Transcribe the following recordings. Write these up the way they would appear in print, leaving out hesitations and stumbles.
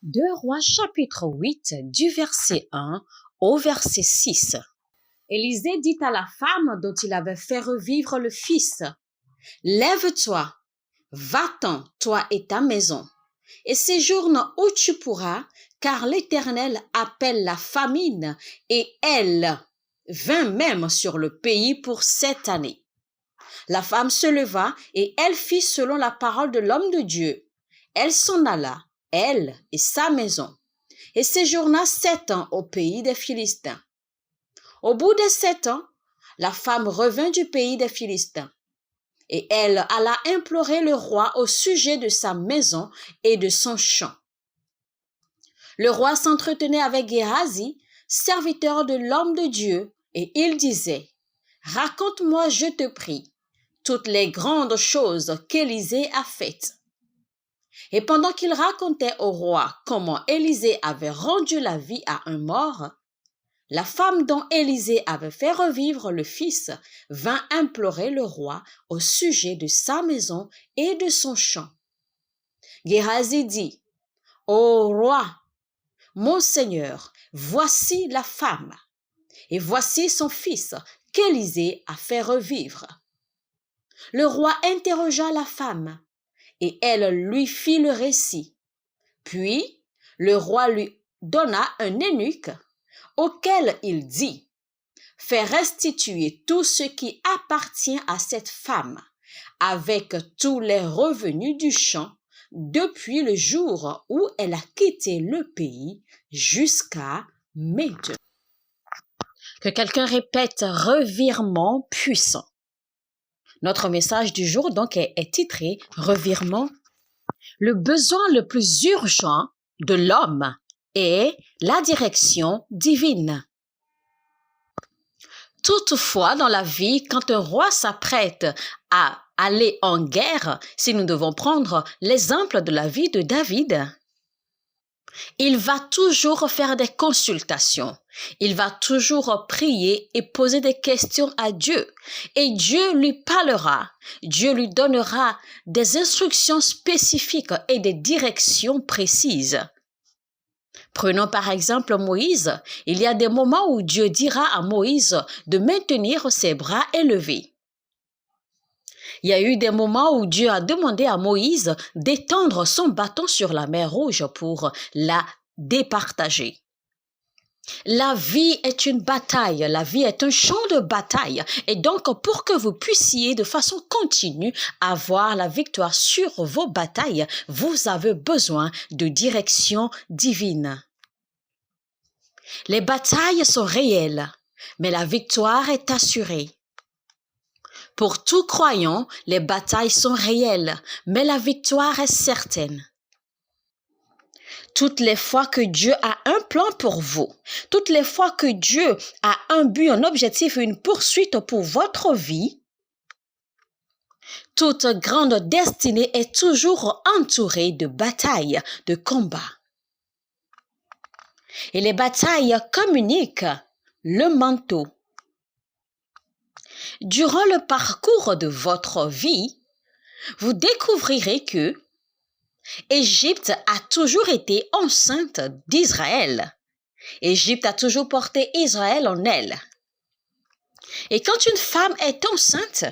2 Rois chapitre 8 du verset 1 au verset 6. Élisée dit à la femme dont il avait fait revivre le fils, « Lève-toi, va-t'en, toi et ta maison, et séjourne où tu pourras, car l'Éternel appelle la famine, et elle vint même sur le pays pour 7 années. » La femme se leva et elle fit selon la parole de l'homme de Dieu. Elle s'en alla, elle et sa maison, et séjourna 7 ans au pays des Philistins. Au bout des 7 ans, la femme revint du pays des Philistins, et elle alla implorer le roi au sujet de sa maison et de son champ. Le roi s'entretenait avec Géhazi, serviteur de l'homme de Dieu, et il disait, « Raconte-moi, je te prie, toutes les grandes choses qu'Élisée a faites. » Et pendant qu'il racontait au roi comment Élisée avait rendu la vie à un mort, la femme dont Élisée avait fait revivre le fils vint implorer le roi au sujet de sa maison et de son champ. Géhazi dit, « Ô roi, mon Seigneur, voici la femme, et voici son fils qu'Élisée a fait revivre. » Le roi interrogea la femme, et elle lui fit le récit. Puis, le roi lui donna un eunuque, auquel il dit, « Fais restituer tout ce qui appartient à cette femme, avec tous les revenus du champ, depuis le jour où elle a quitté le pays jusqu'à maintenant. » Que quelqu'un répète « revirement puissant ». Notre message du jour donc est titré « Revirement ». Le besoin le plus urgent de l'homme est la direction divine. Toutefois, dans la vie, quand un roi s'apprête à aller en guerre, si nous devons prendre l'exemple de la vie de David, il va toujours faire des consultations. Il va toujours prier et poser des questions à Dieu. Et Dieu lui parlera. Dieu lui donnera des instructions spécifiques et des directions précises. Prenons par exemple Moïse. Il y a des moments où Dieu dira à Moïse de maintenir ses bras élevés. Il y a eu des moments où Dieu a demandé à Moïse d'étendre son bâton sur la mer Rouge pour la départager. La vie est une bataille, la vie est un champ de bataille. Et donc, pour que vous puissiez de façon continue avoir la victoire sur vos batailles, vous avez besoin de direction divine. Les batailles sont réelles, mais la victoire est assurée. Pour tout croyant, les batailles sont réelles, mais la victoire est certaine. Toutes les fois que Dieu a un plan pour vous, toutes les fois que Dieu a un but, un objectif, une poursuite pour votre vie, toute grande destinée est toujours entourée de batailles, de combats. Et les batailles communiquent le manteau. Durant le parcours de votre vie, vous découvrirez que Égypte a toujours été enceinte d'Israël. Égypte a toujours porté Israël en elle. Et quand une femme est enceinte,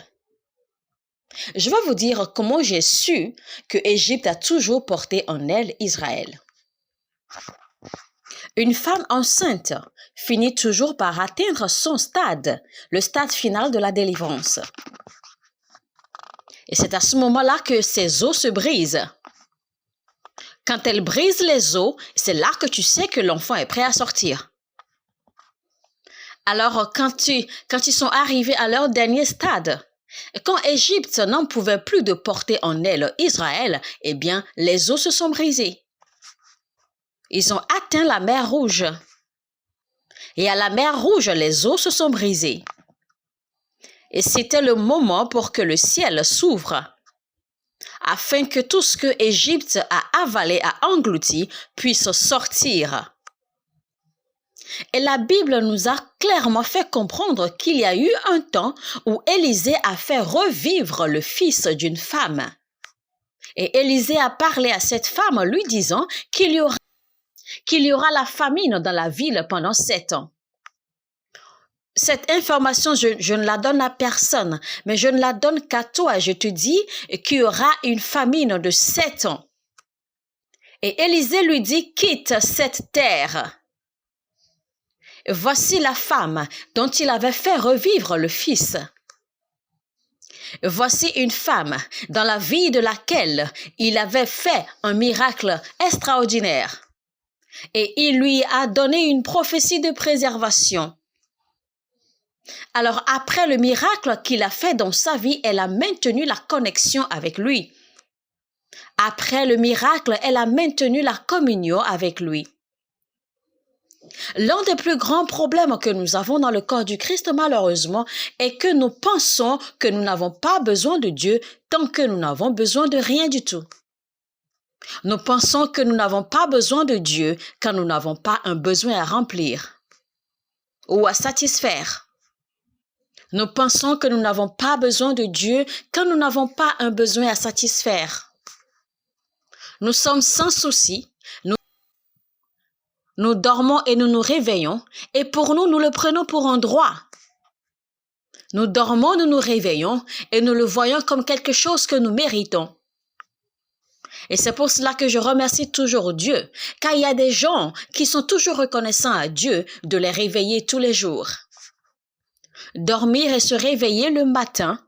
je vais vous dire comment j'ai su que Égypte a toujours porté en elle Israël. Une femme enceinte finit toujours par atteindre son stade, le stade final de la délivrance. Et c'est à ce moment-là que ses os se brisent. Quand elle brise les os, c'est là que tu sais que l'enfant est prêt à sortir. Alors, quand ils sont arrivés à leur dernier stade, quand Égypte n'en pouvait plus de porter en elle Israël, eh bien, les os se sont brisés. Ils ont atteint la mer Rouge. Et à la mer Rouge, les eaux se sont brisées. Et c'était le moment pour que le ciel s'ouvre, afin que tout ce que Égypte a avalé, a englouti, puisse sortir. Et la Bible nous a clairement fait comprendre qu'il y a eu un temps où Élisée a fait revivre le fils d'une femme. Et Élisée a parlé à cette femme lui disant qu'il y aura qu'il y aura la famine dans la ville pendant 7 ans. Cette information, je ne la donne à personne, mais je ne la donne qu'à toi. Je te dis qu'il y aura une famine de 7 ans. Et Élisée lui dit, quitte cette terre. Voici la femme dont il avait fait revivre le fils. Voici une femme dans la vie de laquelle il avait fait un miracle extraordinaire. Et il lui a donné une prophétie de préservation. Alors après le miracle qu'il a fait dans sa vie, elle a maintenu la connexion avec lui. Après le miracle, elle a maintenu la communion avec lui. L'un des plus grands problèmes que nous avons dans le corps du Christ, malheureusement, est que nous pensons que nous n'avons pas besoin de Dieu tant que nous n'avons besoin de rien du tout. Nous pensons que nous n'avons pas besoin de Dieu quand nous n'avons pas un besoin à remplir ou à satisfaire. Nous pensons que nous n'avons pas besoin de Dieu quand nous n'avons pas un besoin à satisfaire. Nous sommes sans souci, nous dormons et nous nous réveillons, et pour nous, nous le prenons pour un droit. Nous dormons, nous nous réveillons, et nous le voyons comme quelque chose que nous méritons. Et c'est pour cela que je remercie toujours Dieu, car il y a des gens qui sont toujours reconnaissants à Dieu de les réveiller tous les jours. Dormir et se réveiller le matin,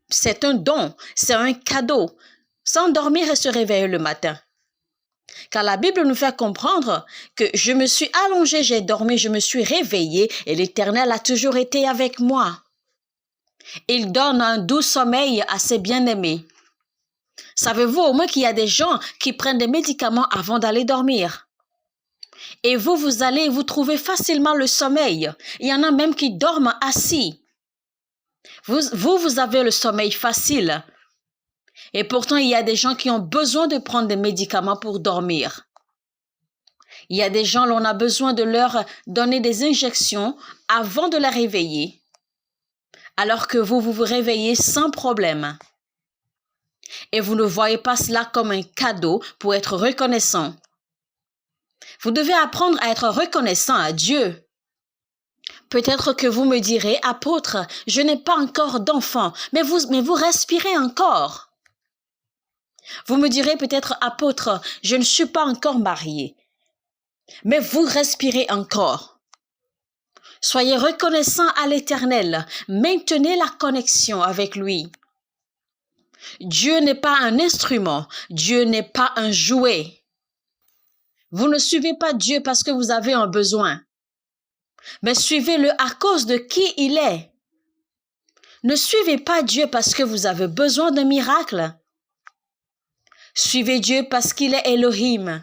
c'est un don, c'est un cadeau. Sans dormir et se réveiller le matin. Car la Bible nous fait comprendre que je me suis allongé, j'ai dormi, je me suis réveillé et l'Éternel a toujours été avec moi. Il donne un doux sommeil à ses bien-aimés. Savez-vous au moins qu'il y a des gens qui prennent des médicaments avant d'aller dormir? Et vous allez vous trouver facilement le sommeil. Il y en a même qui dorment assis. Vous avez le sommeil facile. Et pourtant, il y a des gens qui ont besoin de prendre des médicaments pour dormir. Il y a des gens, on a besoin de leur donner des injections avant de les réveiller, alors que vous vous réveillez sans problème. Et vous ne voyez pas cela comme un cadeau pour être reconnaissant. Vous devez apprendre à être reconnaissant à Dieu. Peut-être que vous me direz, apôtre, je n'ai pas encore d'enfant, mais vous respirez encore. Vous me direz peut-être, apôtre, je ne suis pas encore marié, mais vous respirez encore. Soyez reconnaissant à l'Éternel, maintenez la connexion avec lui. Dieu n'est pas un instrument, Dieu n'est pas un jouet. Vous ne suivez pas Dieu parce que vous avez un besoin, mais suivez-le à cause de qui il est. Ne suivez pas Dieu parce que vous avez besoin d'un miracle. Suivez Dieu parce qu'il est Elohim.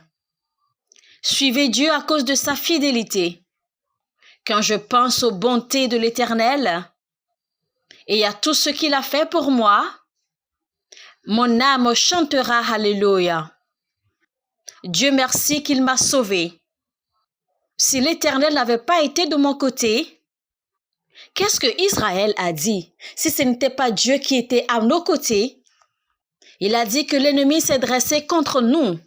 Suivez Dieu à cause de sa fidélité. Quand je pense aux bontés de l'Éternel et à tout ce qu'il a fait pour moi, mon âme chantera Alléluia. Dieu merci qu'il m'a sauvé. Si l'Éternel n'avait pas été de mon côté, qu'est-ce que Israël a dit? Si ce n'était pas Dieu qui était à nos côtés, il a dit que l'ennemi s'est dressé contre nous.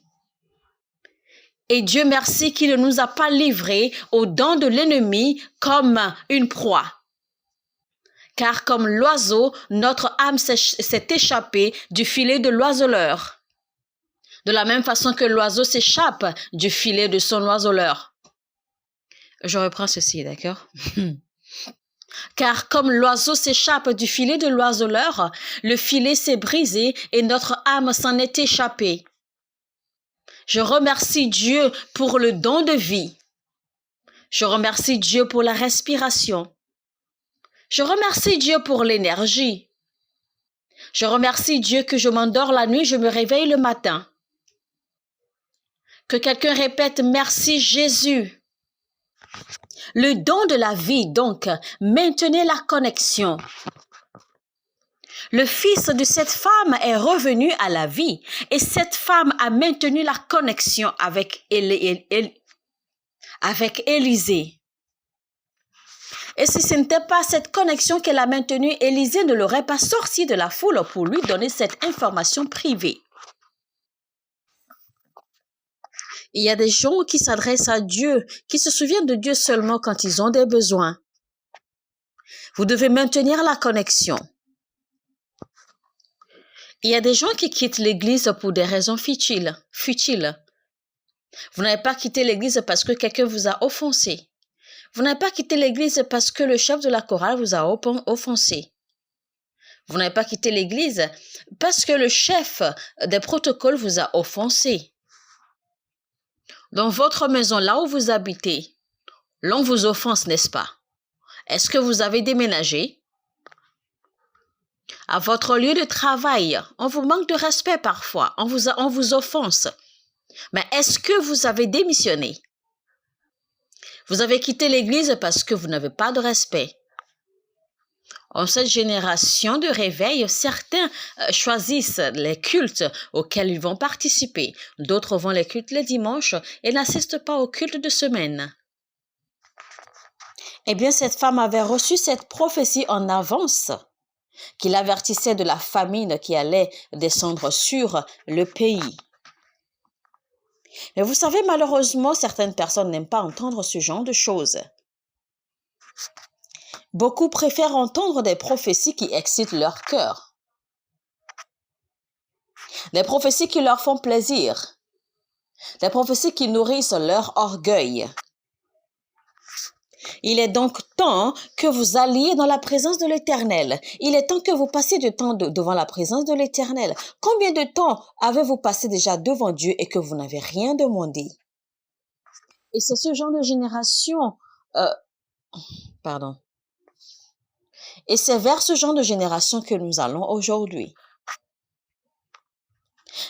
Et Dieu merci qu'il ne nous a pas livrés aux dents de l'ennemi comme une proie. Car comme l'oiseau, notre âme s'est échappée du filet de l'oiseleur. De la même façon que l'oiseau s'échappe du filet de son oiseleur. Je reprends ceci, d'accord? Car comme l'oiseau s'échappe du filet de l'oiseleur, le filet s'est brisé et notre âme s'en est échappée. Je remercie Dieu pour le don de vie. Je remercie Dieu pour la respiration. Je remercie Dieu pour l'énergie. Je remercie Dieu que je m'endors la nuit, je me réveille le matin. Que quelqu'un répète merci Jésus. Le don de la vie, donc, maintenez la connexion. Le fils de cette femme est revenu à la vie et cette femme a maintenu la connexion avec Élisée. Et si ce n'était pas cette connexion qu'elle a maintenue, Élisée ne l'aurait pas sorti de la foule pour lui donner cette information privée. Il y a des gens qui s'adressent à Dieu, qui se souviennent de Dieu seulement quand ils ont des besoins. Vous devez maintenir la connexion. Il y a des gens qui quittent l'église pour des raisons futiles. Vous n'avez pas quitté l'église parce que quelqu'un vous a offensé. Vous n'avez pas quitté l'église parce que le chef de la chorale vous a offensé. Vous n'avez pas quitté l'église parce que le chef des protocoles vous a offensé. Dans votre maison, là où vous habitez, l'on vous offense, n'est-ce pas? Est-ce que vous avez déménagé? À votre lieu de travail, on vous manque de respect parfois, on vous offense. Mais est-ce que vous avez démissionné? Vous avez quitté l'église parce que vous n'avez pas de respect. En cette génération de réveil, certains choisissent les cultes auxquels ils vont participer. D'autres vont les cultes les dimanches et n'assistent pas au culte de semaine. Eh bien, cette femme avait reçu cette prophétie en avance, qui l'avertissait de la famine qui allait descendre sur le pays. Mais vous savez, malheureusement, certaines personnes n'aiment pas entendre ce genre de choses. Beaucoup préfèrent entendre des prophéties qui excitent leur cœur. Des prophéties qui leur font plaisir. Des prophéties qui nourrissent leur orgueil. Il est donc temps que vous alliez dans la présence de l'Éternel. Il est temps que vous passiez du temps devant la présence de l'Éternel. Combien de temps avez-vous passé déjà devant Dieu et que vous n'avez rien demandé? Et c'est ce genre de génération... Et c'est vers ce genre de génération que nous allons aujourd'hui.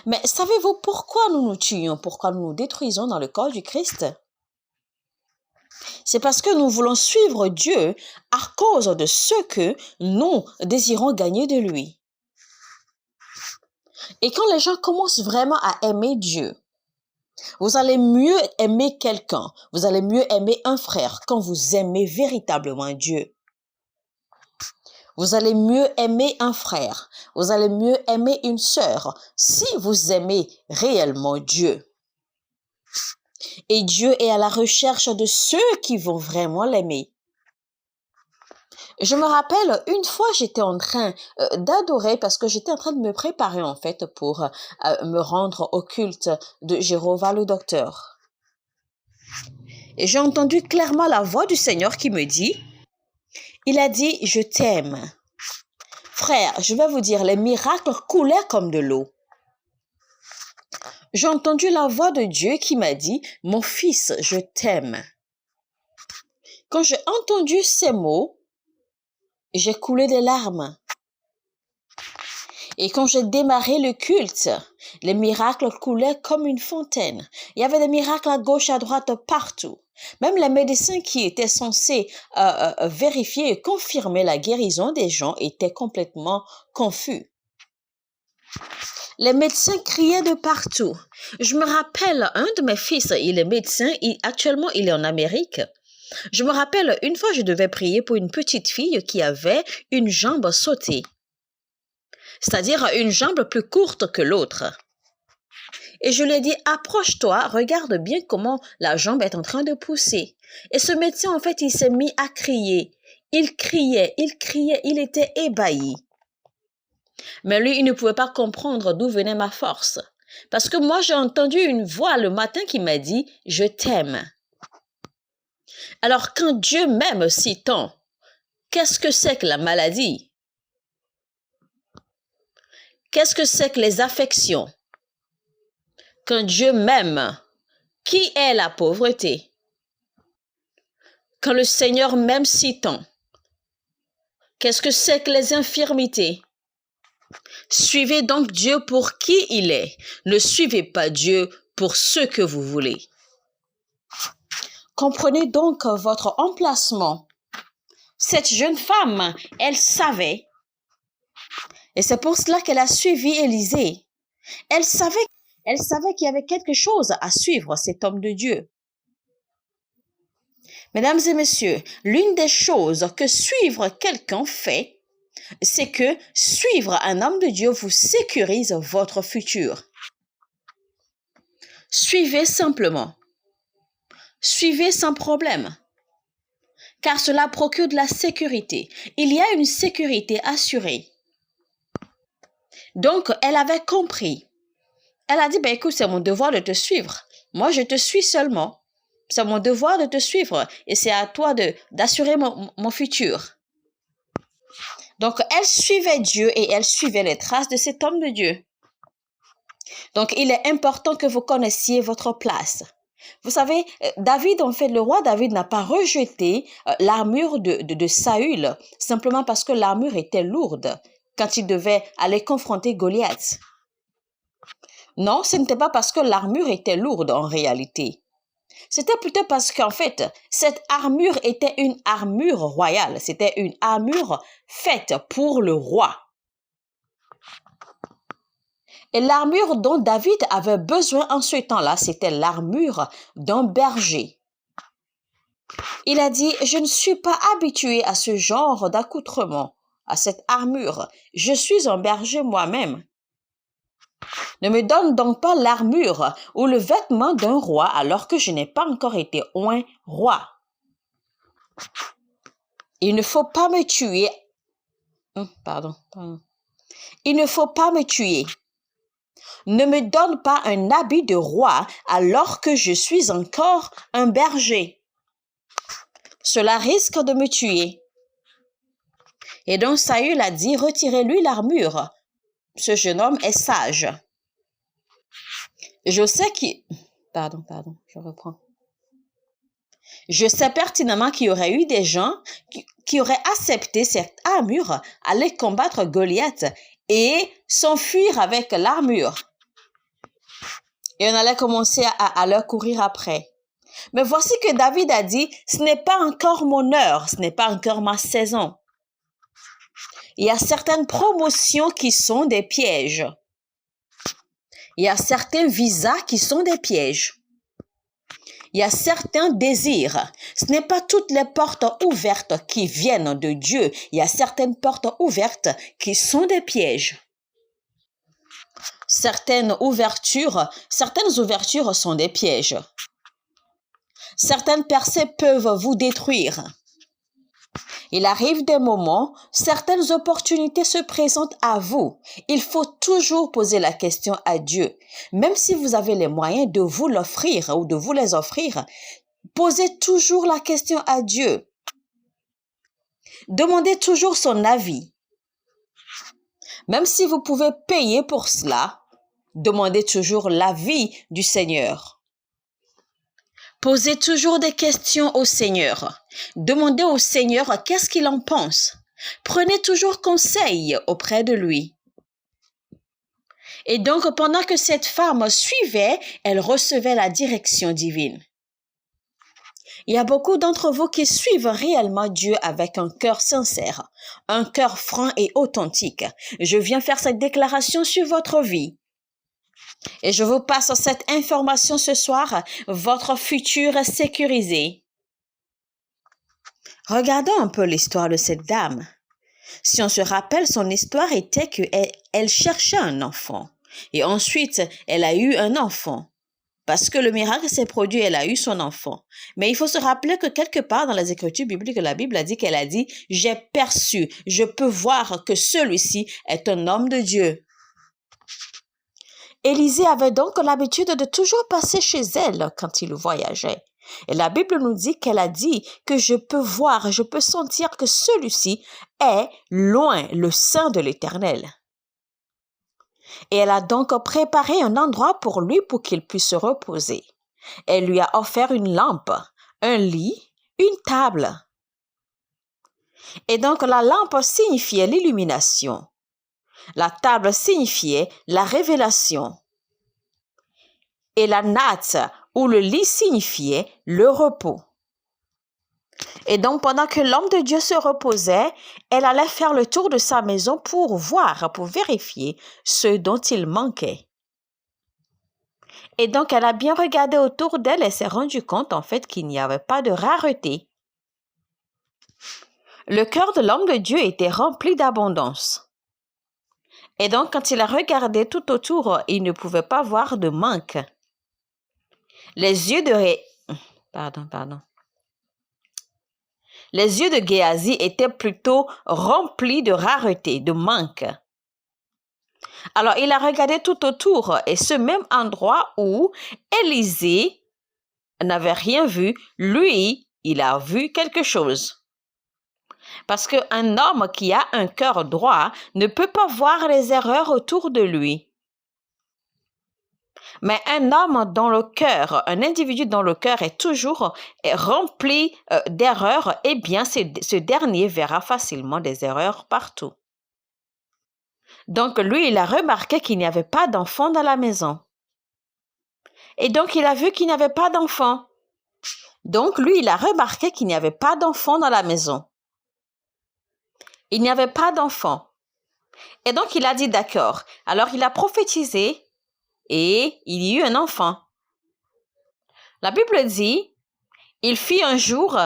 Mais savez-vous pourquoi nous nous tuons, pourquoi nous nous détruisons dans le corps du Christ? C'est parce que nous voulons suivre Dieu à cause de ce que nous désirons gagner de lui. Et quand les gens commencent vraiment à aimer Dieu, vous allez mieux aimer quelqu'un, vous allez mieux aimer un frère quand vous aimez véritablement Dieu. Vous allez mieux aimer un frère, vous allez mieux aimer une sœur si vous aimez réellement Dieu. Et Dieu est à la recherche de ceux qui vont vraiment l'aimer. Je me rappelle, une fois, j'étais en train d'adorer parce que j'étais en train de me préparer en fait pour me rendre au culte de Jéhovah le docteur. Et j'ai entendu clairement la voix du Seigneur qui me dit, il a dit, je t'aime. Frère, je vais vous dire, les miracles coulaient comme de l'eau. J'ai entendu la voix de Dieu qui m'a dit, mon fils, je t'aime. Quand j'ai entendu ces mots, j'ai coulé des larmes. Et quand j'ai démarré le culte, les miracles coulaient comme une fontaine. Il y avait des miracles à gauche, à droite, partout. Même les médecins qui étaient censés vérifier et confirmer la guérison des gens étaient complètement confus. Les médecins criaient de partout. Je me rappelle, un de mes fils, il est médecin, actuellement il est en Amérique. Je me rappelle, une fois je devais prier pour une petite fille qui avait une jambe sautée. C'est-à-dire une jambe plus courte que l'autre. Et je lui ai dit, approche-toi, regarde bien comment la jambe est en train de pousser. Et ce médecin, en fait, il s'est mis à crier. Il criait, il était ébahi. Mais lui, il ne pouvait pas comprendre d'où venait ma force. Parce que moi, j'ai entendu une voix le matin qui m'a dit, je t'aime. Alors, quand Dieu m'aime si tant, qu'est-ce que c'est que la maladie? Qu'est-ce que c'est que les affections? Quand Dieu m'aime, qui est la pauvreté? Quand le Seigneur m'aime si tant, qu'est-ce que c'est que les infirmités? Suivez donc Dieu pour qui il est. Ne suivez pas Dieu pour ce que vous voulez. Comprenez donc votre emplacement. Cette jeune femme, elle savait. Et c'est pour cela qu'elle a suivi Élisée. Elle savait qu'il y avait quelque chose à suivre cet homme de Dieu. Mesdames et messieurs, l'une des choses que suivre quelqu'un fait, c'est que suivre un homme de Dieu vous sécurise votre futur. Suivez simplement. Suivez sans problème. Car cela procure de la sécurité. Il y a une sécurité assurée. Donc, elle avait compris. Elle a dit, écoute, c'est mon devoir de te suivre. Moi, je te suis seulement. C'est mon devoir de te suivre et c'est à toi d'assurer mon futur. Donc, elle suivait Dieu et elle suivait les traces de cet homme de Dieu. Donc, il est important que vous connaissiez votre place. Vous savez, David, en fait, le roi David n'a pas rejeté l'armure de Saül simplement parce que l'armure était lourde quand il devait aller confronter Goliath. Non, ce n'était pas parce que l'armure était lourde en réalité. C'était plutôt parce qu'en fait, cette armure était une armure royale. C'était une armure faite pour le roi. Et l'armure dont David avait besoin en ce temps-là, c'était l'armure d'un berger. Il a dit, je ne suis pas habitué à ce genre d'accoutrement, à cette armure. Je suis un berger moi-même. Ne me donne donc pas l'armure ou le vêtement d'un roi alors que je n'ai pas encore été oint roi. Il ne faut pas me tuer. Il ne faut pas me tuer. Ne me donne pas un habit de roi alors que je suis encore un berger. Cela risque de me tuer. Et donc Saül a dit, retirez-lui l'armure. Ce jeune homme est sage. Je sais pertinemment qu'il y aurait eu des gens qui auraient accepté cette armure, aller combattre Goliath et s'enfuir avec l'armure. Et on allait commencer à leur courir après. Mais voici que David a dit, ce n'est pas encore mon heure, ce n'est pas encore ma saison. Il y a certaines promotions qui sont des pièges. Il y a certains visas qui sont des pièges. Il y a certains désirs. Ce n'est pas toutes les portes ouvertes qui viennent de Dieu. Il y a certaines portes ouvertes qui sont des pièges. Certaines ouvertures sont des pièges. Certaines percées peuvent vous détruire. Il arrive des moments, certaines opportunités se présentent à vous. Il faut toujours poser la question à Dieu. Même si vous avez les moyens de vous l'offrir ou de vous les offrir, posez toujours la question à Dieu. Demandez toujours son avis. Même si vous pouvez payer pour cela, demandez toujours l'avis du Seigneur. Posez toujours des questions au Seigneur. Demandez au Seigneur qu'est-ce qu'il en pense. Prenez toujours conseil auprès de lui. Et donc, pendant que cette femme suivait, elle recevait la direction divine. Il y a beaucoup d'entre vous qui suivent réellement Dieu avec un cœur sincère, un cœur franc et authentique. Je viens faire cette déclaration sur votre vie. Et je vous passe cette information ce soir, votre futur est sécurisé. Regardons un peu l'histoire de cette dame. Si on se rappelle, son histoire était qu'elle cherchait un enfant. Et ensuite, elle a eu un enfant. Parce que le miracle s'est produit, elle a eu son enfant. Mais il faut se rappeler que quelque part dans les Écritures bibliques, la Bible a dit qu'elle a dit « J'ai perçu, je peux voir que celui-ci est un homme de Dieu ». Élisée avait donc l'habitude de toujours passer chez elle quand il voyageait. Et la Bible nous dit qu'elle a dit que je peux voir, je peux sentir que celui-ci est loin, le sein de l'Éternel. Et elle a donc préparé un endroit pour lui pour qu'il puisse se reposer. Elle lui a offert une lampe, un lit, une table. Et donc la lampe signifiait l'illumination. La table signifiait la révélation. Et la natte ou le lit signifiait le repos. Et donc, pendant que l'homme de Dieu se reposait, elle allait faire le tour de sa maison pour voir, pour vérifier ce dont il manquait. Et donc, elle a bien regardé autour d'elle et s'est rendue compte, en fait, qu'il n'y avait pas de rareté. Le cœur de l'homme de Dieu était rempli d'abondance. Et donc, quand il a regardé tout autour, il ne pouvait pas voir de manque. Les yeux de pardon. Les yeux de Géasi étaient plutôt remplis de rareté, de manque. Alors, il a regardé tout autour et ce même endroit où Élisée n'avait rien vu, lui, il a vu quelque chose. Parce qu'un homme qui a un cœur droit ne peut pas voir les erreurs autour de lui. Mais un homme dans le cœur, un individu dans le cœur est toujours rempli d'erreurs, eh bien, ce dernier verra facilement des erreurs partout. Donc, lui, il a remarqué qu'il n'y avait pas d'enfant dans la maison. Et donc, il a vu qu'il n'y avait pas d'enfant. Donc, lui, il a remarqué qu'il n'y avait pas d'enfant dans la maison. Il n'y avait pas d'enfant. Et donc, il a dit d'accord. Alors, il a prophétisé et il y eut un enfant. La Bible dit, il fit un jour.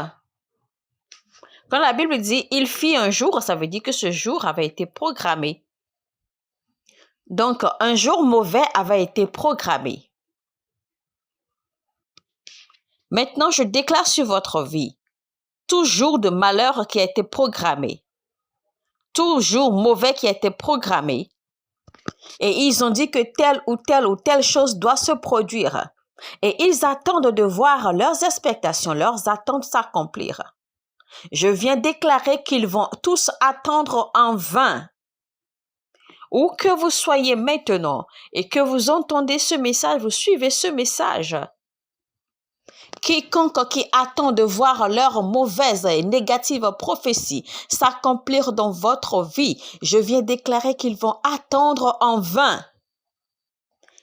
Quand la Bible dit, il fit un jour, ça veut dire que ce jour avait été programmé. Donc, un jour mauvais avait été programmé. Maintenant, je déclare sur votre vie, tout jour de malheur qui a été programmé, tout jour mauvais qui a été programmé, et ils ont dit que telle ou telle chose doit se produire. Et ils attendent de voir leurs expectations, leurs attentes s'accomplir. Je viens déclarer qu'ils vont tous attendre en vain. Où que vous soyez maintenant et que vous entendez ce message, vous suivez ce message. Quiconque qui attend de voir leur mauvaise et négative prophétie s'accomplir dans votre vie, je viens déclarer qu'ils vont attendre en vain.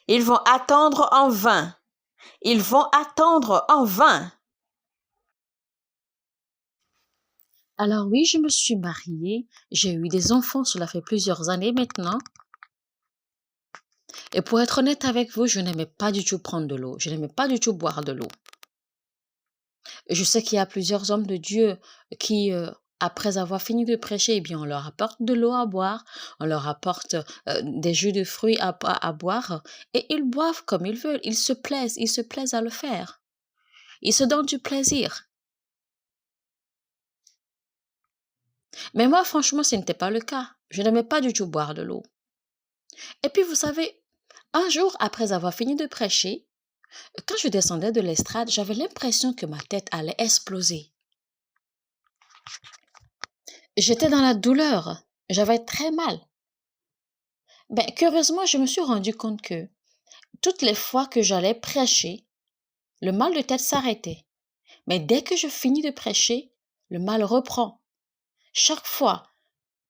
Ils vont attendre en vain. Ils vont attendre en vain. Alors oui, je me suis mariée, j'ai eu des enfants, cela fait plusieurs années maintenant. Et pour être honnête avec vous, je n'aimais pas du tout prendre de l'eau, je n'aimais pas du tout boire de l'eau. Je sais qu'il y a plusieurs hommes de Dieu qui, après avoir fini de prêcher, eh bien, on leur apporte de l'eau à boire, on leur apporte des jus de fruits à boire, et ils boivent comme ils veulent, ils se plaisent à le faire. Ils se donnent du plaisir. Mais moi, franchement, ce n'était pas le cas. Je n'aimais pas du tout boire de l'eau. Et puis, vous savez, un jour, après avoir fini de prêcher, quand je descendais de l'estrade, j'avais l'impression que ma tête allait exploser. J'étais dans la douleur. J'avais très mal. Ben, curieusement, je me suis rendu compte que toutes les fois que j'allais prêcher, le mal de tête s'arrêtait. Mais dès que je finis de prêcher, le mal reprend. Chaque fois,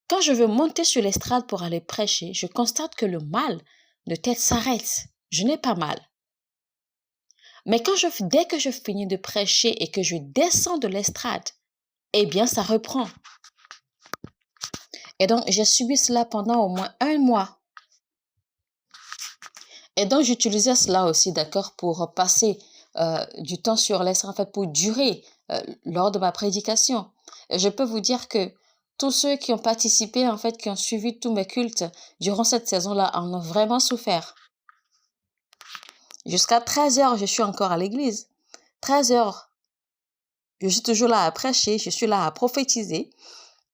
quand je veux monter sur l'estrade pour aller prêcher, je constate que le mal de tête s'arrête. Je n'ai pas mal. Mais dès que je finis de prêcher et que je descends de l'estrade, eh bien, ça reprend. Et donc, j'ai subi cela pendant au moins 1 mois. Et donc, j'utilisais cela aussi, d'accord, pour passer du temps sur l'estrade, en fait, pour durer lors de ma prédication. Et je peux vous dire que tous ceux qui ont participé, en fait, qui ont suivi tous mes cultes durant cette saison-là, en ont vraiment souffert. Jusqu'à 13h, je suis encore à l'église. 13h, je suis toujours là à prêcher, je suis là à prophétiser.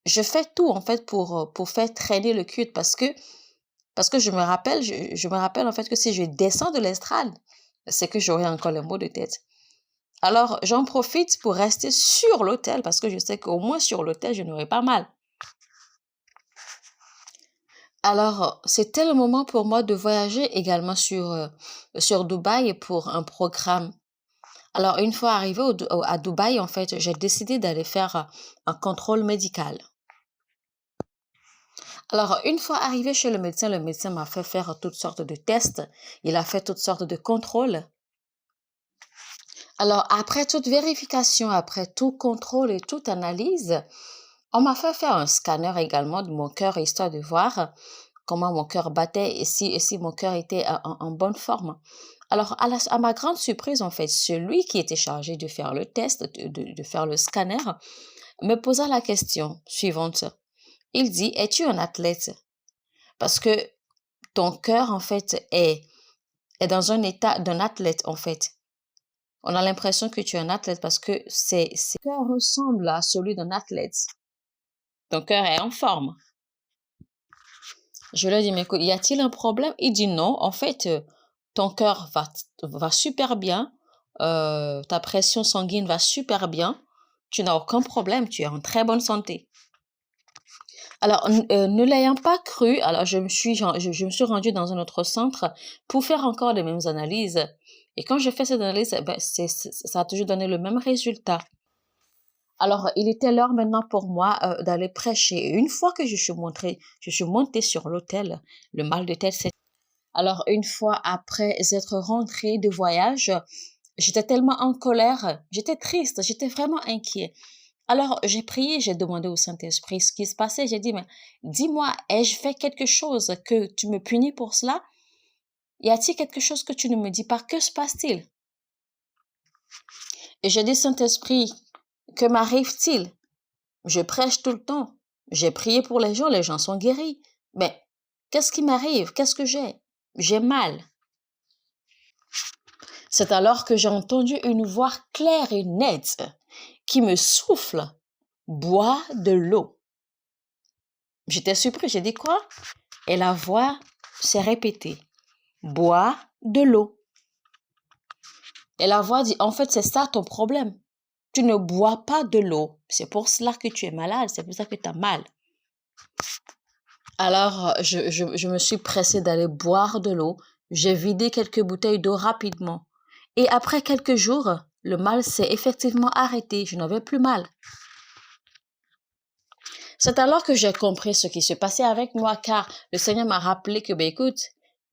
Je fais tout, en fait, pour faire traîner le culte parce que je me rappelle, en fait, que si je descends de l'estrade, c'est que j'aurai encore les maux de tête. Alors, j'en profite pour rester sur l'autel parce que je sais qu'au moins sur l'autel, je n'aurai pas mal. Alors, c'était le moment pour moi de voyager également sur Dubaï pour un programme. Alors, une fois arrivée à Dubaï, en fait, j'ai décidé d'aller faire un contrôle médical. Alors, une fois arrivée chez le médecin m'a fait faire toutes sortes de tests. Il a fait toutes sortes de contrôles. Alors, après toute vérification, après tout contrôle et toute analyse, on m'a fait faire un scanner également de mon cœur, histoire de voir comment mon cœur battait et si mon cœur était en bonne forme. Alors, à ma grande surprise, en fait, celui qui était chargé de faire le test, de faire le scanner, me posa la question suivante. Il dit, es-tu un athlète? Parce que ton cœur, en fait, est dans un état d'un athlète, en fait. On a l'impression que tu es un athlète parce que ton cœur ressemble à celui d'un athlète. Ton cœur est en forme. Je lui ai dit, mais écoute, y a-t-il un problème? Il dit non, en fait, ton cœur va super bien, ta pression sanguine va super bien, tu n'as aucun problème, tu es en très bonne santé. Alors, ne l'ayant pas cru, alors je me suis rendue dans un autre centre pour faire encore les mêmes analyses. Et quand je fais cette analyse, ça a toujours donné le même résultat. Alors, il était l'heure maintenant pour moi d'aller prêcher. Et une fois que je suis montée sur l'autel, le mal de tête s'est... Alors, une fois après être rentrée de voyage, j'étais tellement en colère, j'étais triste, j'étais vraiment inquiet. Alors, j'ai prié, j'ai demandé au Saint-Esprit ce qui se passait. J'ai dit, mais dis-moi, ai-je fait quelque chose que tu me punis pour cela? Y a-t-il quelque chose que tu ne me dis pas? Que se passe-t-il? Et j'ai dit, Saint-Esprit, que m'arrive-t-il? Je prêche tout le temps. J'ai prié pour les gens sont guéris. Mais qu'est-ce qui m'arrive? Qu'est-ce que j'ai? J'ai mal. C'est alors que j'ai entendu une voix claire et nette qui me souffle, bois de l'eau. J'étais surpris, j'ai dit quoi? Et la voix s'est répétée, bois de l'eau. Et la voix dit, en fait, c'est ça ton problème. Tu ne bois pas de l'eau. C'est pour cela que tu es malade, c'est pour ça que tu as mal. Alors, je me suis pressée d'aller boire de l'eau. J'ai vidé quelques bouteilles d'eau rapidement. Et après quelques jours, le mal s'est effectivement arrêté. Je n'avais plus mal. C'est alors que j'ai compris ce qui se passait avec moi, car le Seigneur m'a rappelé que, écoute,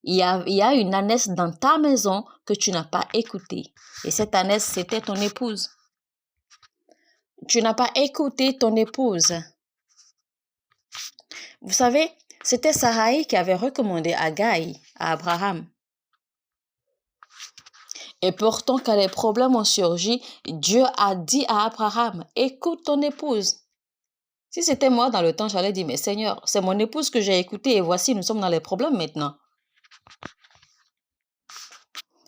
il y a une ânesse dans ta maison que tu n'as pas écoutée. Et cette ânesse, c'était ton épouse. Tu n'as pas écouté ton épouse. Vous savez, c'était Sarai qui avait recommandé Agaï à Abraham. Et pourtant, quand les problèmes ont surgi, Dieu a dit à Abraham, écoute ton épouse. Si c'était moi dans le temps, j'allais dire, mais Seigneur, c'est mon épouse que j'ai écoutée et voici, nous sommes dans les problèmes maintenant.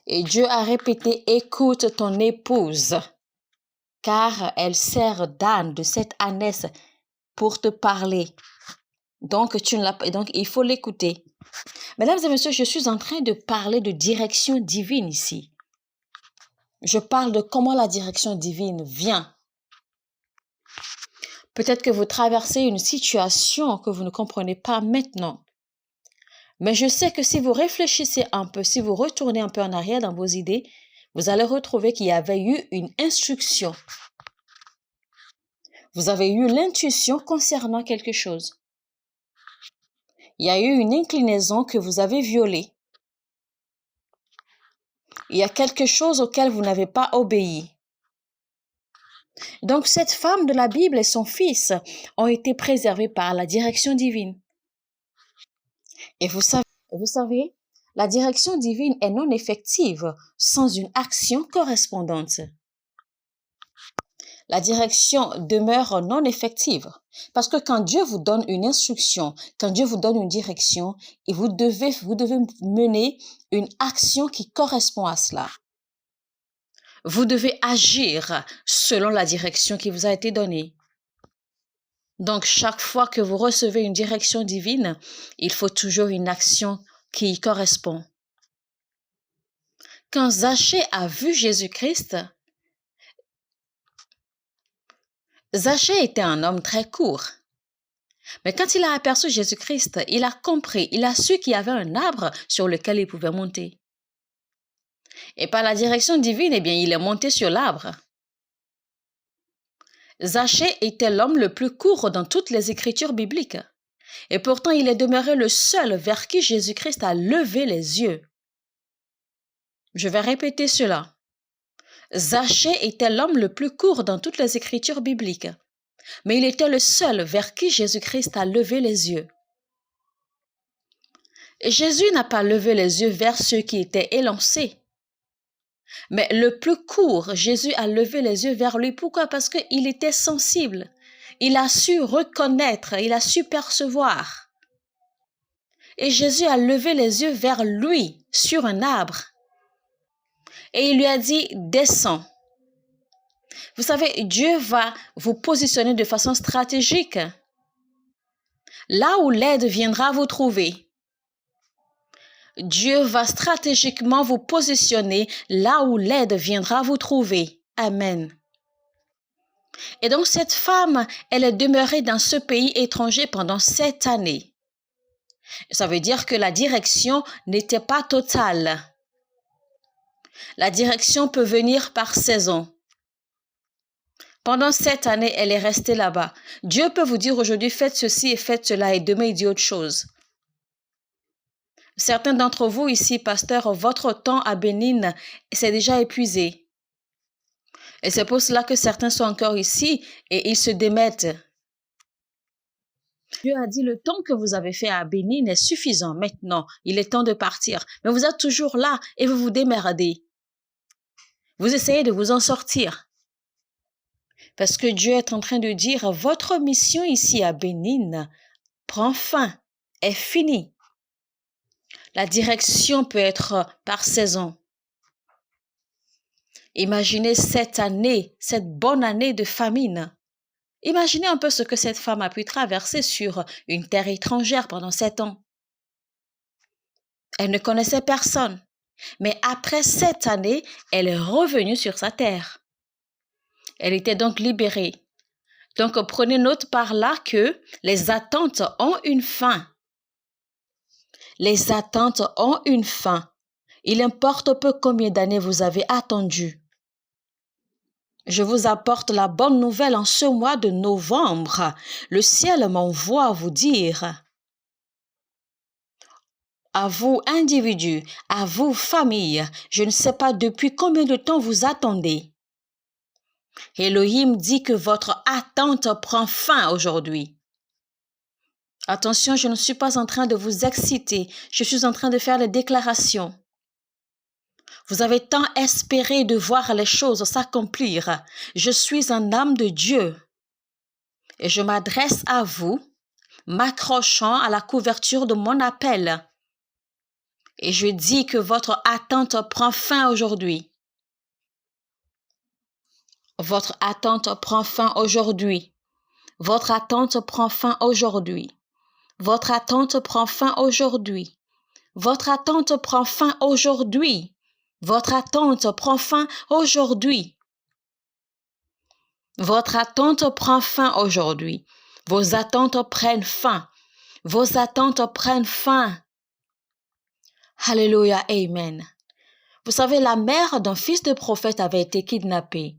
Et Dieu a répété, écoute ton épouse, car elle sert d'âne, de cette ânesse, pour te parler. Donc, il faut l'écouter. Mesdames et messieurs, je suis en train de parler de direction divine ici. Je parle de comment la direction divine vient. Peut-être que vous traversez une situation que vous ne comprenez pas maintenant. Mais je sais que si vous réfléchissez un peu, si vous retournez un peu en arrière dans vos idées, vous allez retrouver qu'il y avait eu une instruction. Vous avez eu l'intuition concernant quelque chose. Il y a eu une inclinaison que vous avez violée. Il y a quelque chose auquel vous n'avez pas obéi. Donc, cette femme de la Bible et son fils ont été préservés par la direction divine. Et vous savez, la direction divine est non effective sans une action correspondante. La direction demeure non effective parce que quand Dieu vous donne une instruction, quand Dieu vous donne une direction, et vous devez mener une action qui correspond à cela. Vous devez agir selon la direction qui vous a été donnée. Donc, chaque fois que vous recevez une direction divine, il faut toujours une action qui y correspond. Quand Zachée a vu Jésus-Christ, Zachée était un homme très court. Mais quand il a aperçu Jésus-Christ, il a compris, il a su qu'il y avait un arbre sur lequel il pouvait monter. Et par la direction divine, il est monté sur l'arbre. Zachée était l'homme le plus court dans toutes les écritures bibliques. Et pourtant, il est demeuré le seul vers qui Jésus-Christ a levé les yeux. Je vais répéter cela. Zachée était l'homme le plus court dans toutes les écritures bibliques. Mais il était le seul vers qui Jésus-Christ a levé les yeux. Et Jésus n'a pas levé les yeux vers ceux qui étaient élancés. Mais le plus court, Jésus a levé les yeux vers lui. Pourquoi? Parce qu'il était sensible. Il a su reconnaître, il a su percevoir. Et Jésus a levé les yeux vers lui, sur un arbre. et il lui a dit, descends. Vous savez, Dieu va vous positionner de façon stratégique. Là où l'aide viendra vous trouver. Dieu va stratégiquement vous positionner là où l'aide viendra vous trouver. Amen. Et donc cette femme, elle est demeurée dans ce pays étranger pendant 7 années. Ça veut dire que la direction n'était pas totale. La direction peut venir par saison. Pendant 7 années, elle est restée là-bas. Dieu peut vous dire aujourd'hui, faites ceci et faites cela, et demain, il dit autre chose. Certains d'entre vous ici, pasteurs, votre temps à Bénin s'est déjà épuisé. Et c'est pour cela que certains sont encore ici et ils se démettent. Dieu a dit, le temps que vous avez fait à Bénin est suffisant maintenant. Il est temps de partir. Mais vous êtes toujours là et vous vous démerdez. Vous essayez de vous en sortir. Parce que Dieu est en train de dire, votre mission ici à Bénin prend fin, est finie. La direction peut être par saison. Imaginez cette année, cette bonne année de famine. Imaginez un peu ce que cette femme a pu traverser sur une terre étrangère pendant 7 ans. Elle ne connaissait personne. Mais après 7 années, elle est revenue sur sa terre. Elle était donc libérée. Donc prenez note par là que les attentes ont une fin. Les attentes ont une fin. Il importe peu combien d'années vous avez attendu. Je vous apporte la bonne nouvelle en ce mois de novembre. Le ciel m'envoie vous dire, à vous individus, à vous famille, je ne sais pas depuis combien de temps vous attendez. Elohim dit que votre attente prend fin aujourd'hui. Attention, je ne suis pas en train de vous exciter, je suis en train de faire les déclarations. Vous avez tant espéré de voir les choses s'accomplir. Je suis un âme de Dieu. Et je m'adresse à vous, m'accrochant à la couverture de mon appel. Et je dis que votre attente prend fin aujourd'hui. Votre attente prend fin aujourd'hui. Votre attente prend fin aujourd'hui. Votre attente prend fin aujourd'hui. Votre attente prend fin aujourd'hui. Votre attente prend fin aujourd'hui. Votre attente prend fin aujourd'hui. Vos attentes prennent fin. Vos attentes prennent fin. Alléluia, amen. Vous savez, la mère d'un fils de prophète avait été kidnappée.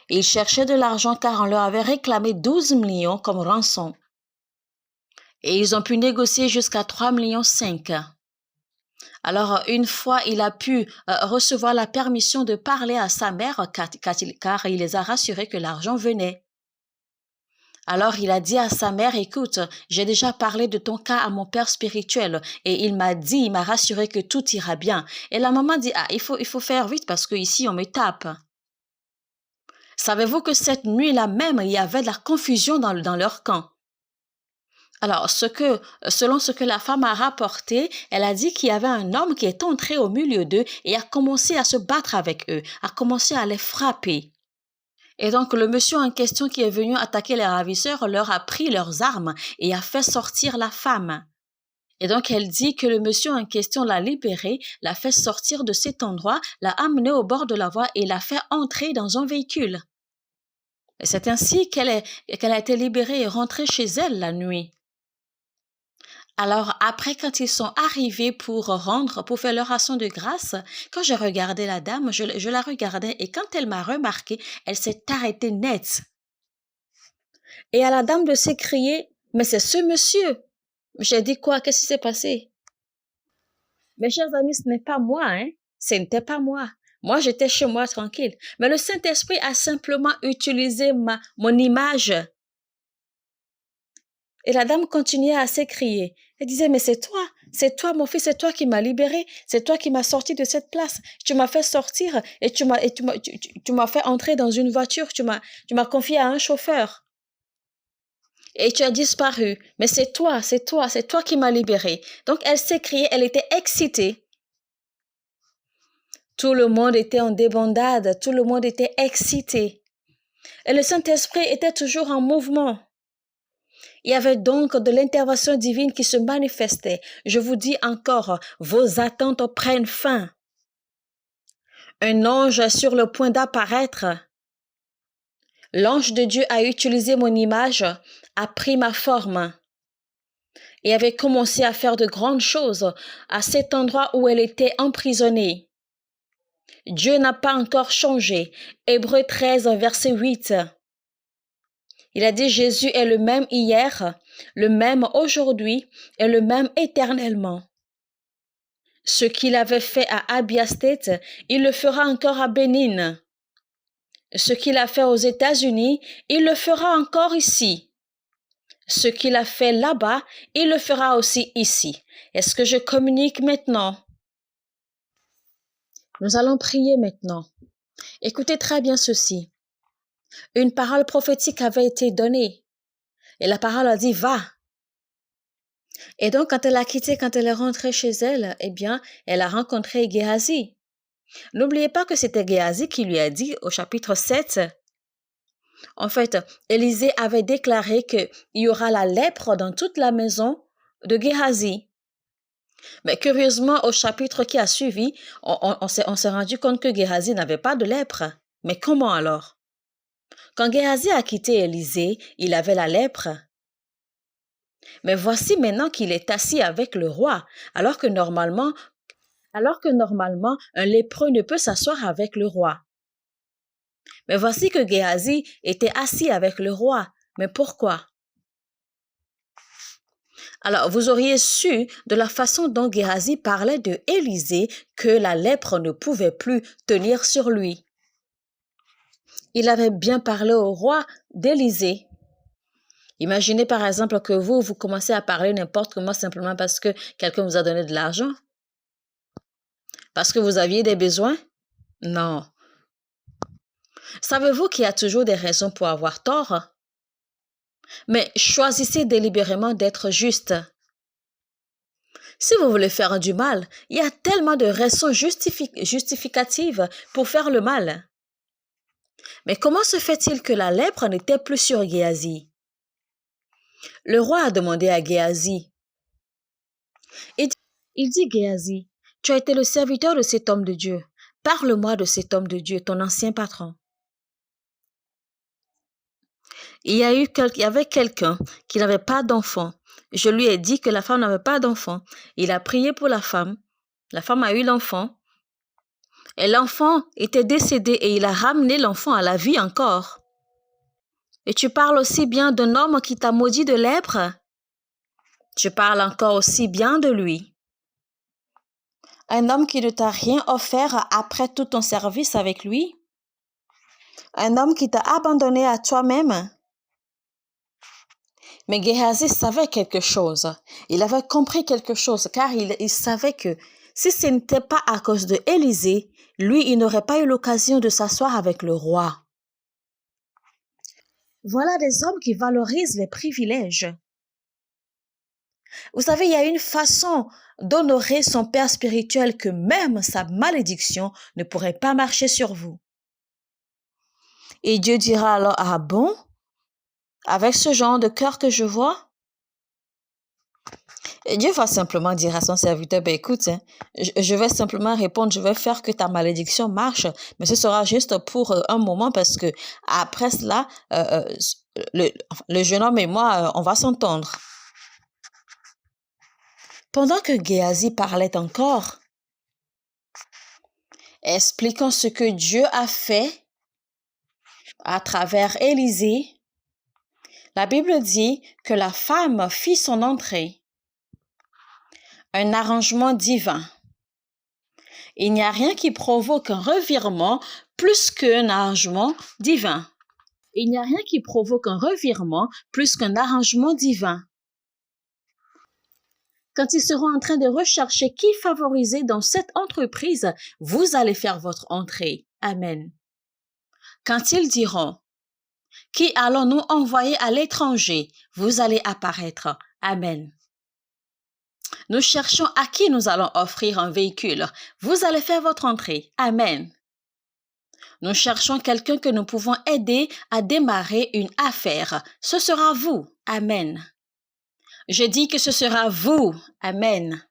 Ils cherchaient de l'argent car on leur avait réclamé 12 millions comme rançon. Et ils ont pu négocier jusqu'à 3,5 millions. Alors, une fois, il a pu recevoir la permission de parler à sa mère car il les a rassurés que l'argent venait. Alors, il a dit à sa mère, écoute, j'ai déjà parlé de ton cas à mon père spirituel et il m'a rassuré que tout ira bien. Et la maman dit, il faut faire vite parce que ici on me tape. Savez-vous que cette nuit-là même, il y avait de la confusion dans leur camp? Alors, selon ce que la femme a rapporté, elle a dit qu'il y avait un homme qui est entré au milieu d'eux et a commencé à se battre avec eux, a commencé à les frapper. Et donc, le monsieur en question qui est venu attaquer les ravisseurs leur a pris leurs armes et a fait sortir la femme. Et donc, elle dit que le monsieur en question l'a libérée, l'a fait sortir de cet endroit, l'a amenée au bord de la voie et l'a fait entrer dans un véhicule. Et c'est ainsi qu'elle a été libérée et rentrée chez elle la nuit. Alors, après, quand ils sont arrivés pour faire leur action de grâce, quand j'ai regardé la dame, je la regardais et quand elle m'a remarqué, elle s'est arrêtée net. Et à la dame de s'écrier, mais c'est ce monsieur. J'ai dit quoi? Qu'est-ce qui s'est passé? Mes chers amis, ce n'est pas moi, hein? Ce n'était pas moi. Moi, j'étais chez moi tranquille. Mais le Saint-Esprit a simplement utilisé mon image. Et la dame continuait à s'écrier. Elle disait, mais c'est toi mon fils, c'est toi qui m'as libéré, c'est toi qui m'as sorti de cette place. Tu m'as fait sortir et tu m'as fait entrer dans une voiture, tu m'as confié à un chauffeur. Et tu as disparu. Mais c'est toi qui m'as libéré. Donc elle s'écriait, elle était excitée. Tout le monde était en débandade, tout le monde était excité. Et le Saint-Esprit était toujours en mouvement. Il y avait donc de l'intervention divine qui se manifestait. Je vous dis encore, vos attentes prennent fin. Un ange est sur le point d'apparaître. L'ange de Dieu a utilisé mon image, a pris ma forme et avait commencé à faire de grandes choses à cet endroit où elle était emprisonnée. Dieu n'a pas encore changé. Hébreux 13, verset 8. Il a dit Jésus est le même hier, le même aujourd'hui et le même éternellement. Ce qu'il avait fait à Abiastet, il le fera encore à Bénin. Ce qu'il a fait aux États-Unis, il le fera encore ici. Ce qu'il a fait là-bas, il le fera aussi ici. Est-ce que je communique maintenant? Nous allons prier maintenant. Écoutez très bien ceci. Une parole prophétique avait été donnée. Et la parole a dit, va. Et donc, quand elle a quitté, quand elle est rentrée chez elle, eh bien, elle a rencontré Géhazi. N'oubliez pas que c'était Géhazi qui lui a dit au chapitre 7. En fait, Élisée avait déclaré qu'il y aura la lèpre dans toute la maison de Géhazi. Mais curieusement, au chapitre qui a suivi, on s'est rendu compte que Géhazi n'avait pas de lèpre. Mais comment alors? Quand Géhazi a quitté Élisée, il avait la lèpre. Mais voici maintenant qu'il est assis avec le roi, alors que normalement, un lépreux ne peut s'asseoir avec le roi. Mais voici que Géhazi était assis avec le roi. Mais pourquoi? Alors, vous auriez su de la façon dont Géhazi parlait de Élisée que la lèpre ne pouvait plus tenir sur lui. Il avait bien parlé au roi d'Élisée. Imaginez par exemple que vous commencez à parler n'importe comment simplement parce que quelqu'un vous a donné de l'argent. Parce que vous aviez des besoins? Non. Savez-vous qu'il y a toujours des raisons pour avoir tort? Mais choisissez délibérément d'être juste. Si vous voulez faire du mal, il y a tellement de raisons justificatives pour faire le mal. Mais comment se fait-il que la lèpre n'était plus sur Géhazi? Le roi a demandé à Géhazi. Il dit Géhazi, tu as été le serviteur de cet homme de Dieu. Parle-moi de cet homme de Dieu, ton ancien patron. Il y avait quelqu'un qui n'avait pas d'enfant. Je lui ai dit que la femme n'avait pas d'enfant. Il a prié pour la femme. La femme a eu l'enfant. Et l'enfant était décédé et il a ramené l'enfant à la vie encore. Et tu parles aussi bien d'un homme qui t'a maudit de lèpre? Tu parles encore aussi bien de lui. Un homme qui ne t'a rien offert après tout ton service avec lui? Un homme qui t'a abandonné à toi-même? Mais Géhazi savait quelque chose. Il avait compris quelque chose car il savait que si ce n'était pas à cause de Élisée, lui, il n'aurait pas eu l'occasion de s'asseoir avec le roi. Voilà des hommes qui valorisent les privilèges. Vous savez, il y a une façon d'honorer son père spirituel que même sa malédiction ne pourrait pas marcher sur vous. Et Dieu dira alors, ah bon? Avec ce genre de cœur que je vois? Et Dieu va simplement dire à son serviteur, ben écoute, je vais simplement répondre, je vais faire que ta malédiction marche, mais ce sera juste pour un moment parce que après cela, le jeune homme et moi, on va s'entendre. Pendant que Géhazi parlait encore, expliquant ce que Dieu a fait à travers Élisée, la Bible dit que la femme fit son entrée. Un arrangement divin. Il n'y a rien qui provoque un revirement plus qu'un arrangement divin. Il n'y a rien qui provoque un revirement plus qu'un arrangement divin. Quand ils seront en train de rechercher qui favoriser dans cette entreprise, vous allez faire votre entrée. Amen. Quand ils diront, qui allons-nous envoyer à l'étranger, vous allez apparaître. Amen. Nous cherchons à qui nous allons offrir un véhicule. Vous allez faire votre entrée. Amen. Nous cherchons quelqu'un que nous pouvons aider à démarrer une affaire. Ce sera vous. Amen. Je dis que ce sera vous. Amen.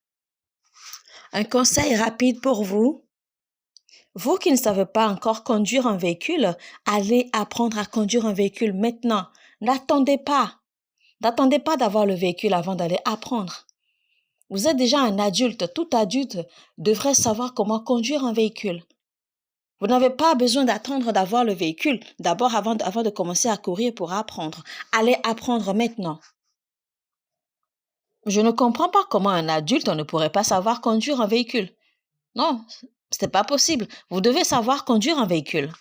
Un conseil rapide pour vous. Vous qui ne savez pas encore conduire un véhicule, allez apprendre à conduire un véhicule maintenant. N'attendez pas. N'attendez pas d'avoir le véhicule avant d'aller apprendre. Vous êtes déjà un adulte. Tout adulte devrait savoir comment conduire un véhicule. Vous n'avez pas besoin d'attendre d'avoir le véhicule d'abord avant de commencer à courir pour apprendre. Allez apprendre maintenant. Je ne comprends pas comment un adulte ne pourrait pas savoir conduire un véhicule. Non, ce n'est pas possible. Vous devez savoir conduire un véhicule.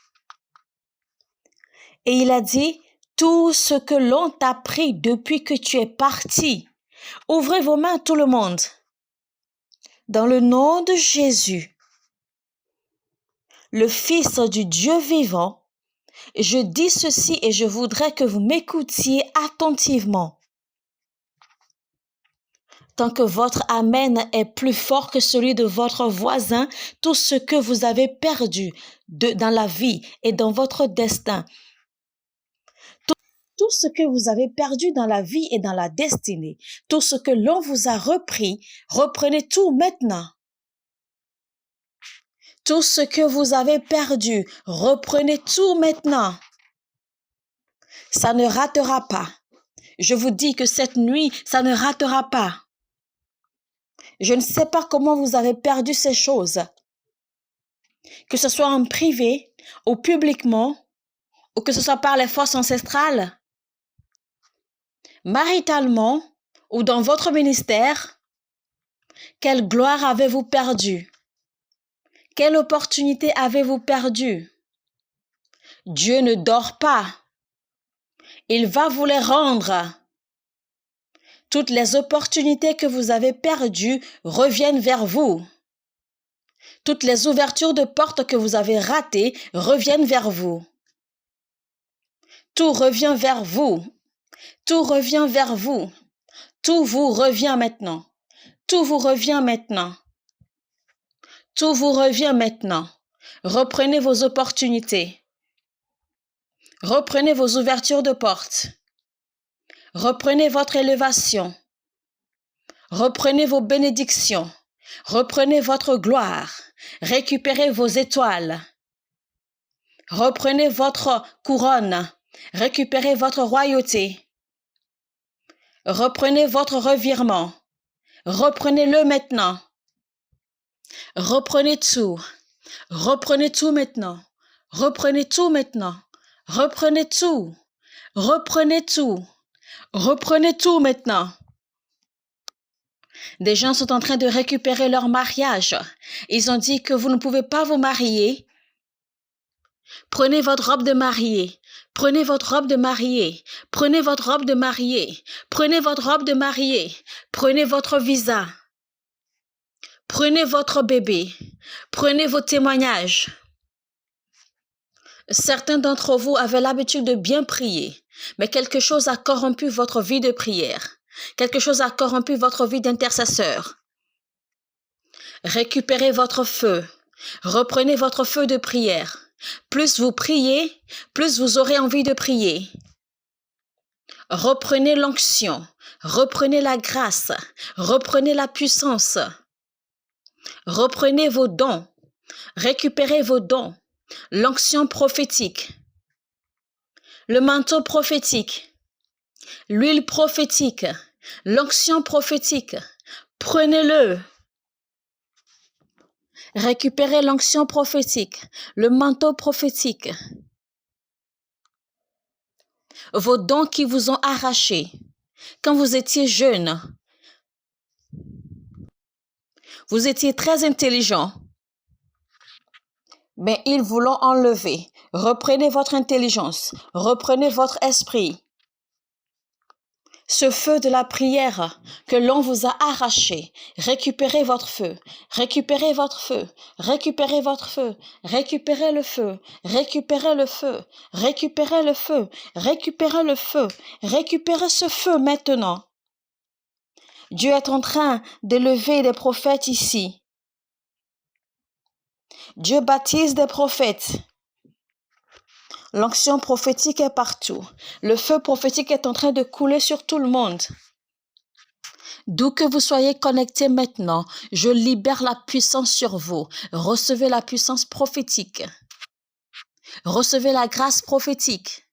Et il a dit, tout ce que l'on t'a pris depuis que tu es parti. Ouvrez vos mains, tout le monde. Dans le nom de Jésus, le Fils du Dieu vivant, je dis ceci et je voudrais que vous m'écoutiez attentivement. Tant que votre Amen est plus fort que celui de votre voisin, tout ce que vous avez perdu dans la vie et dans votre destin, tout ce que vous avez perdu dans la vie et dans la destinée, tout ce que l'on vous a repris, reprenez tout maintenant. Tout ce que vous avez perdu, reprenez tout maintenant. Ça ne ratera pas. Je vous dis que cette nuit, ça ne ratera pas. Je ne sais pas comment vous avez perdu ces choses. Que ce soit en privé ou publiquement, ou que ce soit par les forces ancestrales, maritalement ou dans votre ministère, quelle gloire avez-vous perdu? Quelle opportunité avez-vous perdu? Dieu ne dort pas. Il va vous les rendre. Toutes les opportunités que vous avez perdues reviennent vers vous. Toutes les ouvertures de portes que vous avez ratées reviennent vers vous. Tout revient vers vous. Tout revient vers vous. Tout vous revient maintenant. Tout vous revient maintenant. Tout vous revient maintenant. Reprenez vos opportunités. Reprenez vos ouvertures de portes. Reprenez votre élévation. Reprenez vos bénédictions. Reprenez votre gloire. Récupérez vos étoiles. Reprenez votre couronne. Récupérez votre royauté. Reprenez votre revirement. Reprenez-le maintenant. Reprenez tout. Reprenez tout maintenant. Reprenez tout maintenant. Reprenez tout. Reprenez tout. Reprenez tout maintenant. Des gens sont en train de récupérer leur mariage. Ils ont dit que vous ne pouvez pas vous marier. Prenez votre robe de mariée. Prenez votre robe de mariée. Prenez votre robe de mariée. Prenez votre robe de mariée. Prenez votre visa. Prenez votre bébé. Prenez vos témoignages. Certains d'entre vous avaient l'habitude de bien prier, mais quelque chose a corrompu votre vie de prière. Quelque chose a corrompu votre vie d'intercesseur. Récupérez votre feu. Reprenez votre feu de prière. Plus vous priez, plus vous aurez envie de prier. Reprenez l'onction. Reprenez la grâce. Reprenez la puissance. Reprenez vos dons. Récupérez vos dons. L'onction prophétique. Le manteau prophétique. L'huile prophétique. L'onction prophétique. Prenez-le. Récupérez l'onction prophétique. Le manteau prophétique. Vos dons qui vous ont arraché. Quand vous étiez jeune, vous étiez très intelligent. Mais ils vous l'ont enlevé. Reprenez votre intelligence. Reprenez votre esprit. Ce feu de la prière que l'on vous a arraché, récupérez votre feu, récupérez votre feu, récupérez votre feu, récupérez le feu, récupérez le feu, récupérez le feu, récupérez le feu, récupérez ce feu maintenant. Dieu est en train de lever des prophètes ici. Dieu baptise des prophètes. L'onction prophétique est partout. Le feu prophétique est en train de couler sur tout le monde. D'où que vous soyez connectés maintenant, je libère la puissance sur vous. Recevez la puissance prophétique. Recevez la grâce prophétique.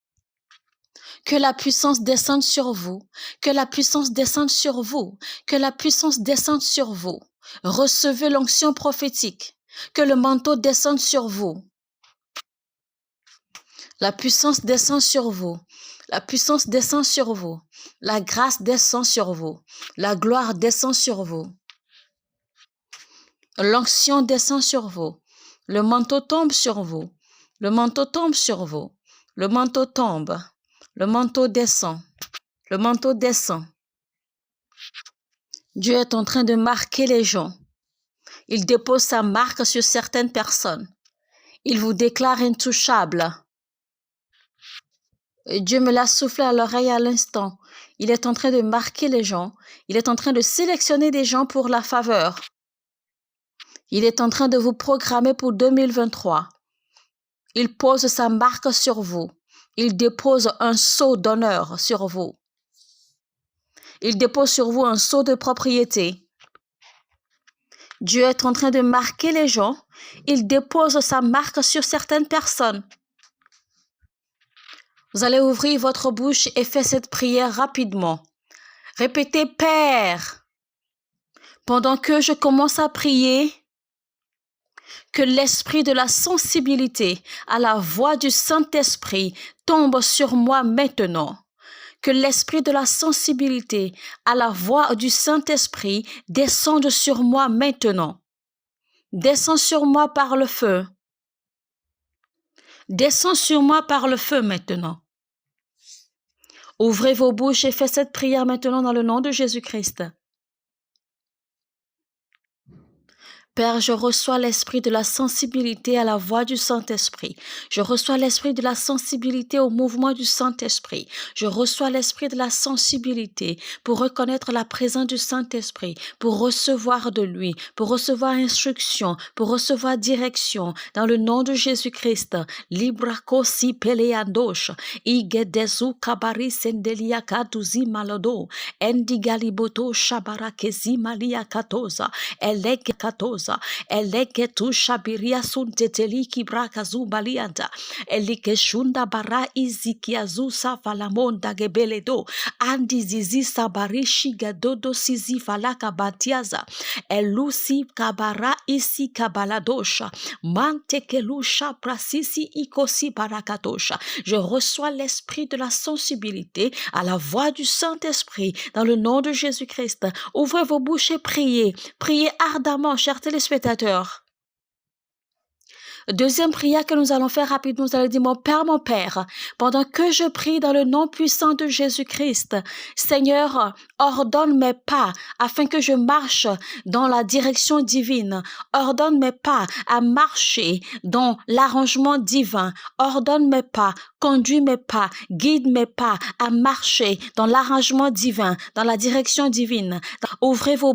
Que la puissance descende sur vous. Que la puissance descende sur vous. Que la puissance descende sur vous. Recevez l'onction prophétique. Que le manteau descende sur vous. La puissance descend sur vous. La puissance descend sur vous. La grâce descend sur vous. La gloire descend sur vous. L'onction descend sur vous. Le manteau tombe sur vous. Le manteau tombe sur vous. Le manteau tombe. Le manteau descend. Le manteau descend. Dieu est en train de marquer les gens. Il dépose sa marque sur certaines personnes. Il vous déclare intouchable. Dieu me l'a soufflé à l'oreille à l'instant. Il est en train de marquer les gens. Il est en train de sélectionner des gens pour la faveur. Il est en train de vous programmer pour 2023. Il pose sa marque sur vous. Il dépose un sceau d'honneur sur vous. Il dépose sur vous un sceau de propriété. Dieu est en train de marquer les gens. Il dépose sa marque sur certaines personnes. Vous allez ouvrir votre bouche et faire cette prière rapidement. Répétez, Père, pendant que je commence à prier, que l'esprit de la sensibilité à la voix du Saint-Esprit tombe sur moi maintenant. Que l'esprit de la sensibilité à la voix du Saint-Esprit descende sur moi maintenant. Descends sur moi par le feu. Descends sur moi par le feu maintenant. Ouvrez vos bouches et faites cette prière maintenant dans le nom de Jésus-Christ. Père, je reçois l'esprit de la sensibilité à la voix du Saint-Esprit. Je reçois l'esprit de la sensibilité au mouvement du Saint-Esprit. Je reçois l'esprit de la sensibilité pour reconnaître la présence du Saint-Esprit, pour recevoir de lui, pour recevoir instruction, pour recevoir direction. Dans le nom de Jésus-Christ, Librako si peleandosh, Igedezu kabari sendelia kaduzi malodo, Endigaliboto shabarakezi malia katoza, Elege katoza. Elegetu shabiria sunteteli kibrakazu balianta elikeshunda bara izikiazusa falamonda gebeledo andi zizi sabarishi gadodo sizi falaka batiaza elusi kabara isi kabaladosha mantekelusha prasisi ikosi barakatosha. Je reçois l'esprit de la sensibilité à la voix du Saint-Esprit dans le nom de Jésus-Christ. Ouvrez vos bouches et priez. Priez ardemment, chers téléspectateurs. Deuxième prière que nous allons faire rapidement, nous allons dire, mon Père, pendant que je prie dans le nom puissant de Jésus-Christ, Seigneur, ordonne mes pas afin que je marche dans la direction divine. Ordonne mes pas à marcher dans l'arrangement divin. Ordonne mes pas, conduis mes pas, guide mes pas à marcher dans l'arrangement divin, dans la direction divine. Ouvrez vos